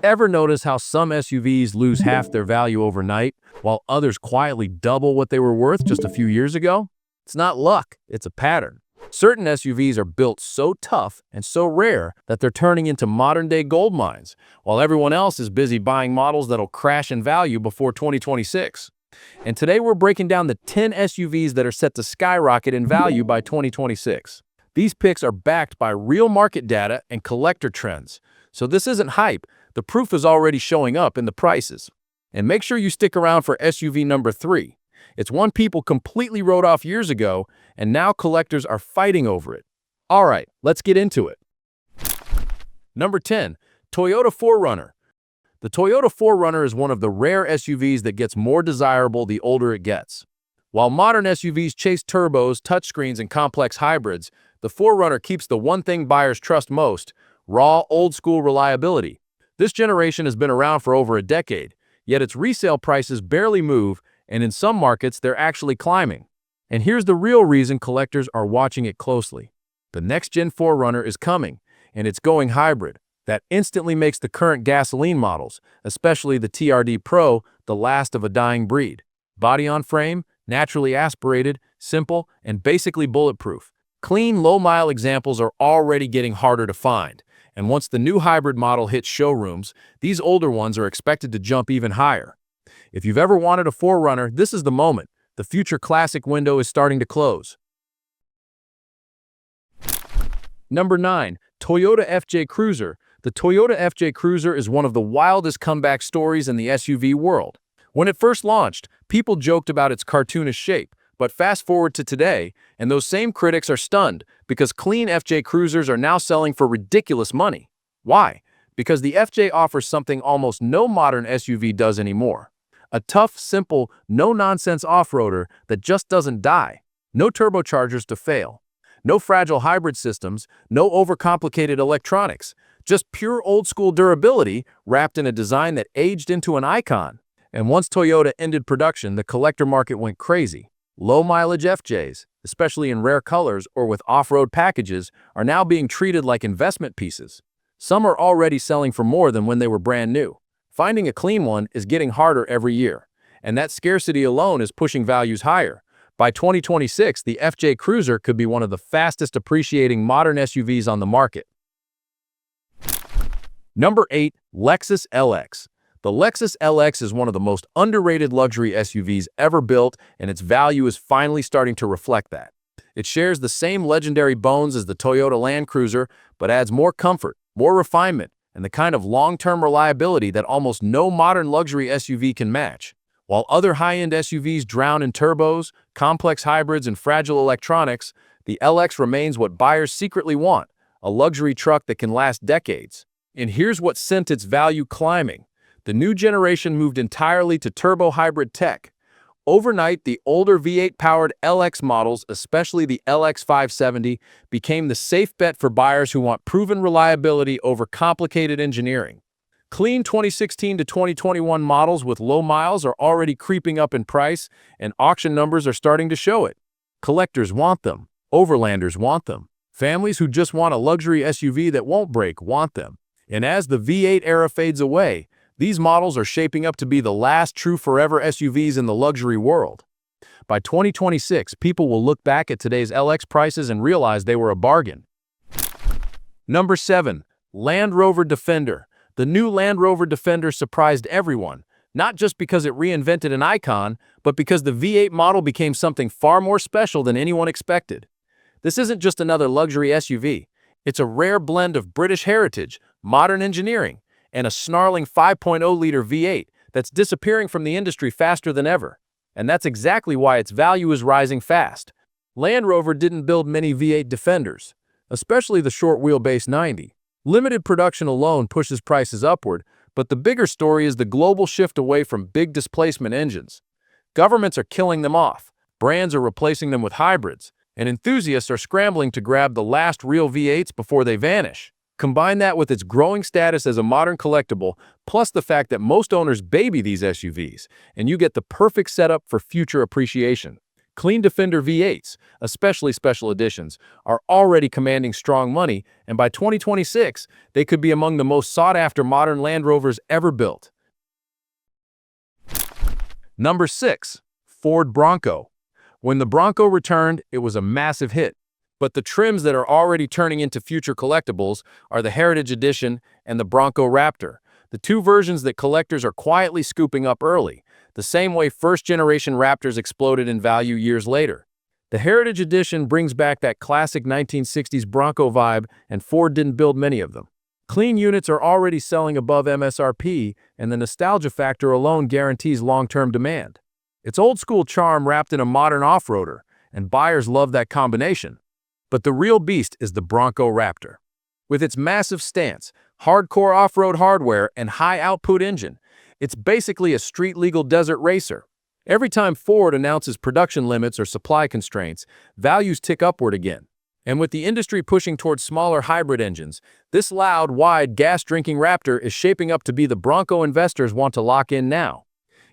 Ever notice how some SUVs lose half their value overnight, while others quietly double what they were worth just a few years ago? It's not luck, it's a pattern. Certain SUVs are built so tough and so rare that they're turning into modern-day gold mines, while everyone else is busy buying models that'll crash in value before 2026. And today we're breaking down the 10 SUVs that are set to skyrocket in value by 2026. These picks are backed by real market data and collector trends. So this isn't hype, the proof is already showing up in the prices. And make sure you stick around for SUV number 3. It's one people completely wrote off years ago, and now collectors are fighting over it. All right, let's get into it. Number 10, Toyota 4Runner. The Toyota 4Runner is one of the rare SUVs that gets more desirable the older it gets. While modern SUVs chase turbos, touchscreens, and complex hybrids, the 4Runner keeps the one thing buyers trust most: raw, old-school reliability. This generation has been around for over a decade, yet its resale prices barely move, and in some markets they're actually climbing. And here's the real reason collectors are watching it closely. The next-gen 4Runner is coming, and it's going hybrid. That instantly makes the current gasoline models, especially the TRD Pro, the last of a dying breed. Body-on-frame, naturally aspirated, simple, and basically bulletproof. Clean, low-mile examples are already getting harder to find. And once the new hybrid model hits showrooms, these older ones are expected to jump even higher. If you've ever wanted a 4Runner, this is the moment. The future classic window is starting to close. Number 9, Toyota FJ Cruiser. The Toyota FJ Cruiser is one of the wildest comeback stories in the SUV world. When it first launched, people joked about its cartoonish shape, but fast forward to today, and those same critics are stunned because clean FJ Cruisers are now selling for ridiculous money. Why? Because the FJ offers something almost no modern SUV does anymore. A tough, simple, no-nonsense off-roader that just doesn't die. No turbochargers to fail. No fragile hybrid systems, no overcomplicated electronics. Just pure old-school durability wrapped in a design that aged into an icon. And once Toyota ended production, the collector market went crazy. Low-mileage FJs, especially in rare colors or with off-road packages, are now being treated like investment pieces. Some are already selling for more than when they were brand new. Finding a clean one is getting harder every year, and that scarcity alone is pushing values higher. By 2026, the FJ Cruiser could be one of the fastest appreciating modern SUVs on the market. Number 8, Lexus LX. The Lexus LX is one of the most underrated luxury SUVs ever built, and its value is finally starting to reflect that. It shares the same legendary bones as the Toyota Land Cruiser, but adds more comfort, more refinement, and the kind of long-term reliability that almost no modern luxury SUV can match. While other high-end SUVs drown in turbos, complex hybrids, and fragile electronics, the LX remains what buyers secretly want: a luxury truck that can last decades. And here's what sent its value climbing. The new generation moved entirely to turbo hybrid tech. Overnight, the older V8-powered LX models, especially the LX 570, became the safe bet for buyers who want proven reliability over complicated engineering. Clean 2016 to 2021 models with low miles are already creeping up in price, and auction numbers are starting to show it. Collectors want them. Overlanders want them. Families who just want a luxury SUV that won't break want them. And as the V8 era fades away, these models are shaping up to be the last true forever SUVs in the luxury world. By 2026, people will look back at today's LX prices and realize they were a bargain. Number 7, Land Rover Defender. The new Land Rover Defender surprised everyone, not just because it reinvented an icon, but because the V8 model became something far more special than anyone expected. This isn't just another luxury SUV. It's a rare blend of British heritage, modern engineering, and a snarling 5.0-liter V8 that's disappearing from the industry faster than ever. And that's exactly why its value is rising fast. Land Rover didn't build many V8 Defenders, especially the short wheelbase 90. Limited production alone pushes prices upward, but the bigger story is the global shift away from big displacement engines. Governments are killing them off, brands are replacing them with hybrids, and enthusiasts are scrambling to grab the last real V8s before they vanish. Combine that with its growing status as a modern collectible, plus the fact that most owners baby these SUVs, and you get the perfect setup for future appreciation. Clean Defender V8s, especially special editions, are already commanding strong money, and by 2026, they could be among the most sought-after modern Land Rovers ever built. Number 6. Ford Bronco. When the Bronco returned, it was a massive hit. But the trims that are already turning into future collectibles are the Heritage Edition and the Bronco Raptor, the two versions that collectors are quietly scooping up early, the same way first-generation Raptors exploded in value years later. The Heritage Edition brings back that classic 1960s Bronco vibe, and Ford didn't build many of them. Clean units are already selling above MSRP, and the nostalgia factor alone guarantees long-term demand. It's old-school charm wrapped in a modern off-roader, and buyers love that combination. But the real beast is the Bronco Raptor. With its massive stance, hardcore off-road hardware, and high-output engine, it's basically a street-legal desert racer. Every time Ford announces production limits or supply constraints, values tick upward again. And with the industry pushing towards smaller hybrid engines, this loud, wide, gas-drinking Raptor is shaping up to be the Bronco investors want to lock in now.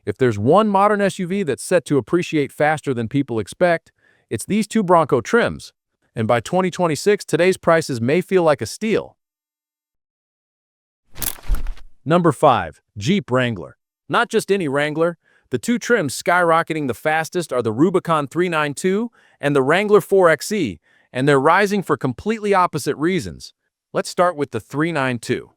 If there's one modern SUV that's set to appreciate faster than people expect, it's these two Bronco trims. And by 2026, today's prices may feel like a steal. Number 5. Jeep Wrangler. Not just any Wrangler. The two trims skyrocketing the fastest are the Rubicon 392 and the Wrangler 4xe, and they're rising for completely opposite reasons. Let's start with the 392.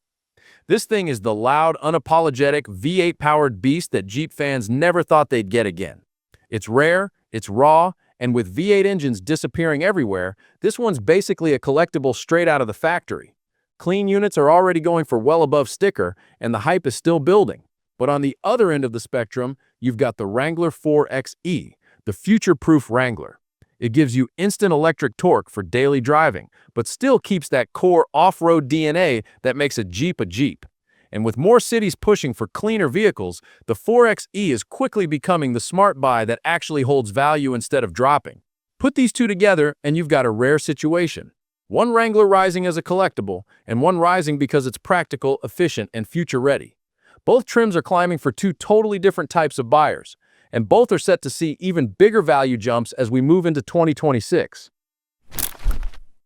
This thing is the loud, unapologetic V8-powered beast that Jeep fans never thought they'd get again. It's rare, it's raw, and with V8 engines disappearing everywhere, this one's basically a collectible straight out of the factory. Clean units are already going for well above sticker, and the hype is still building. But on the other end of the spectrum, you've got the Wrangler 4xe, the future-proof Wrangler. It gives you instant electric torque for daily driving, but still keeps that core off-road DNA that makes a Jeep a Jeep. And with more cities pushing for cleaner vehicles, the 4xe is quickly becoming the smart buy that actually holds value instead of dropping. Put these two together, and you've got a rare situation. One Wrangler rising as a collectible, and one rising because it's practical, efficient, and future-ready. Both trims are climbing for two totally different types of buyers, and both are set to see even bigger value jumps as we move into 2026.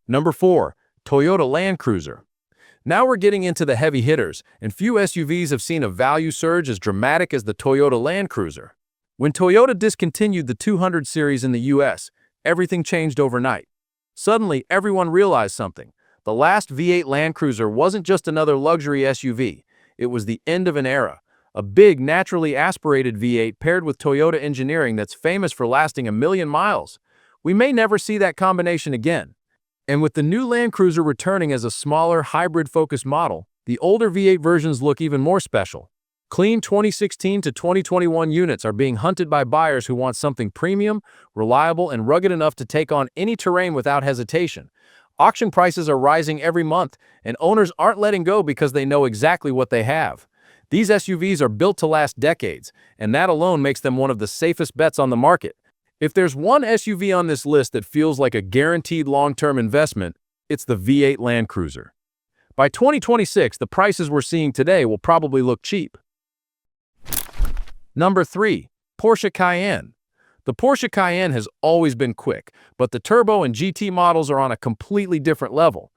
Number 4. Toyota Land Cruiser. Now we're getting into the heavy hitters, and few SUVs have seen a value surge as dramatic as the Toyota Land Cruiser. When Toyota discontinued the 200 series in the US, everything changed overnight. Suddenly, everyone realized something. The last V8 Land Cruiser wasn't just another luxury SUV. It was the end of an era. A big, naturally aspirated V8 paired with Toyota engineering that's famous for lasting 1,000,000 miles. We may never see that combination again. And with the new Land Cruiser returning as a smaller, hybrid-focused model, the older V8 versions look even more special. Clean 2016 to 2021 units are being hunted by buyers who want something premium, reliable, and rugged enough to take on any terrain without hesitation. Auction prices are rising every month, and owners aren't letting go because they know exactly what they have. These SUVs are built to last decades, and that alone makes them one of the safest bets on the market. If there's one SUV on this list that feels like a guaranteed long-term investment, it's the V8 Land Cruiser. By 2026, the prices we're seeing today will probably look cheap. Number 3. Porsche Cayenne. The Porsche Cayenne has always been quick, but the turbo and GT models are on a completely different level.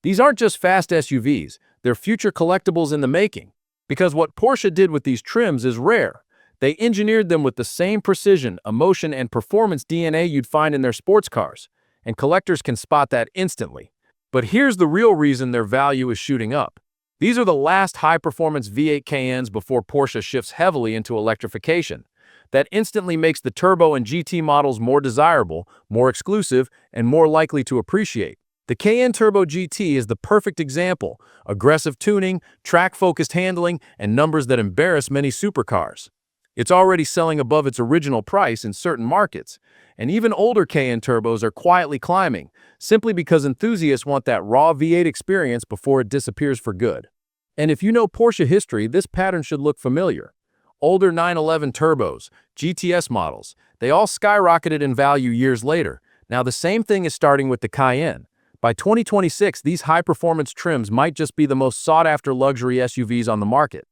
These aren't just fast SUVs, they're future collectibles in the making. Because what Porsche did with these trims is rare. They engineered them with the same precision, emotion, and performance DNA you'd find in their sports cars, and collectors can spot that instantly. But here's the real reason their value is shooting up. These are the last high-performance V8 Cayennes before Porsche shifts heavily into electrification. That instantly makes the turbo and GT models more desirable, more exclusive, and more likely to appreciate. The Cayenne Turbo GT is the perfect example: aggressive tuning, track-focused handling, and numbers that embarrass many supercars. It's already selling above its original price in certain markets, and even older Cayenne turbos are quietly climbing, simply because enthusiasts want that raw V8 experience before it disappears for good. And if you know Porsche history, this pattern should look familiar. Older 911 turbos, GTS models, they all skyrocketed in value years later. Now the same thing is starting with the Cayenne. By 2026, these high-performance trims might just be the most sought-after luxury SUVs on the market.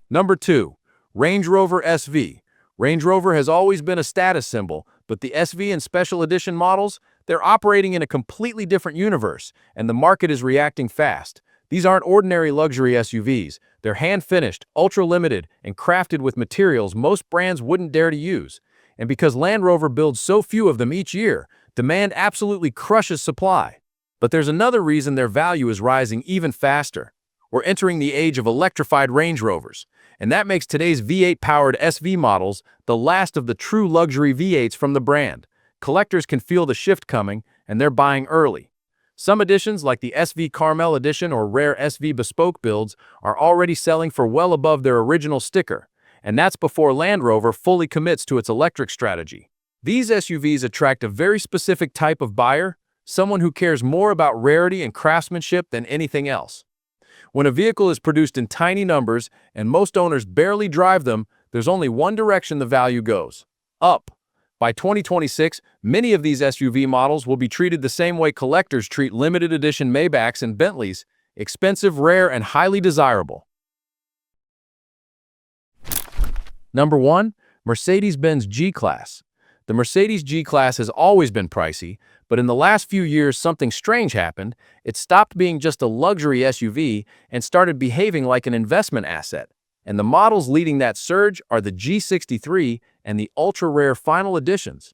Number 2. Range Rover SV. Range Rover has always been a status symbol, But the SV and Special Edition models, they're operating in a completely different universe, and the market is reacting fast. These aren't ordinary luxury SUVs. They're hand-finished, ultra-limited, and crafted with materials most brands wouldn't dare to use. And because Land Rover builds so few of them each year, demand absolutely crushes supply. But there's another reason their value is rising even faster. We're entering the age of electrified Range Rovers, and that makes today's V8-powered SV models the last of the true luxury V8s from the brand. Collectors can feel the shift coming, and they're buying early. Some editions, like the SV Caramel Edition or rare SV Bespoke builds, are already selling for well above their original sticker, and that's before Land Rover fully commits to its electric strategy. These SUVs attract a very specific type of buyer, someone who cares more about rarity and craftsmanship than anything else. When a vehicle is produced in tiny numbers and most owners barely drive them, there's only one direction the value goes: up. By 2026, many of these SUV models will be treated the same way collectors treat limited edition Maybachs and Bentleys: expensive, rare, and highly desirable. Number 1. Mercedes-Benz G-Class. The Mercedes G-Class has always been pricey, but in the last few years something strange happened. It stopped being just a luxury SUV and started behaving like an investment asset. And the models leading that surge are the G63 and the ultra-rare final editions.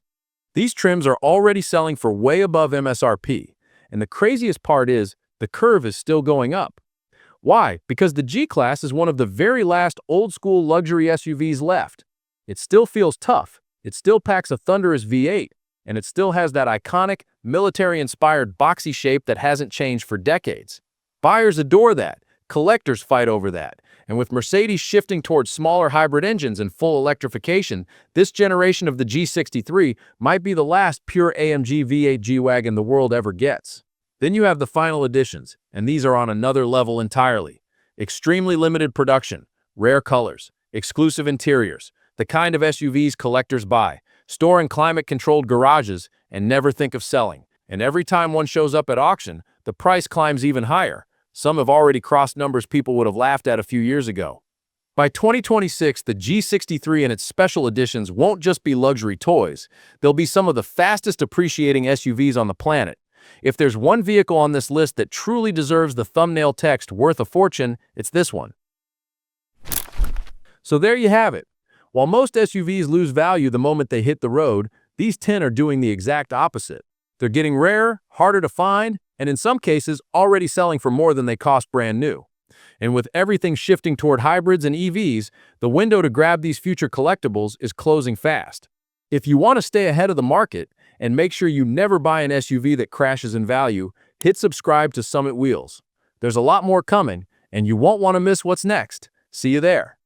These trims are already selling for way above MSRP, and the craziest part is the curve is still going up. Why? Because the G-Class is one of the very last old-school luxury SUVs left. It still feels tough, it still packs a thunderous V8, and it still has that iconic, military-inspired boxy shape that hasn't changed for decades. Buyers adore that, collectors fight over that, and with Mercedes shifting towards smaller hybrid engines and full electrification, this generation of the G63 might be the last pure AMG V8 G-Wagon the world ever gets. Then you have the final editions, and these are on another level entirely. Extremely limited production, rare colors, exclusive interiors, the kind of SUVs collectors buy, store in climate-controlled garages, and never think of selling. And every time one shows up at auction, the price climbs even higher. Some have already crossed numbers people would have laughed at a few years ago. By 2026, the G63 and its special editions won't just be luxury toys. They'll be some of the fastest appreciating SUVs on the planet. If there's one vehicle on this list that truly deserves the thumbnail text "worth a fortune," it's this one. So there you have it. While most SUVs lose value the moment they hit the road, these 10 are doing the exact opposite. They're getting rarer, harder to find, and in some cases already selling for more than they cost brand new. And with everything shifting toward hybrids and EVs, the window to grab these future collectibles is closing fast. If you want to stay ahead of the market and make sure you never buy an SUV that crashes in value, hit subscribe to Summit Wheels. There's a lot more coming, and you won't want to miss what's next. See you there.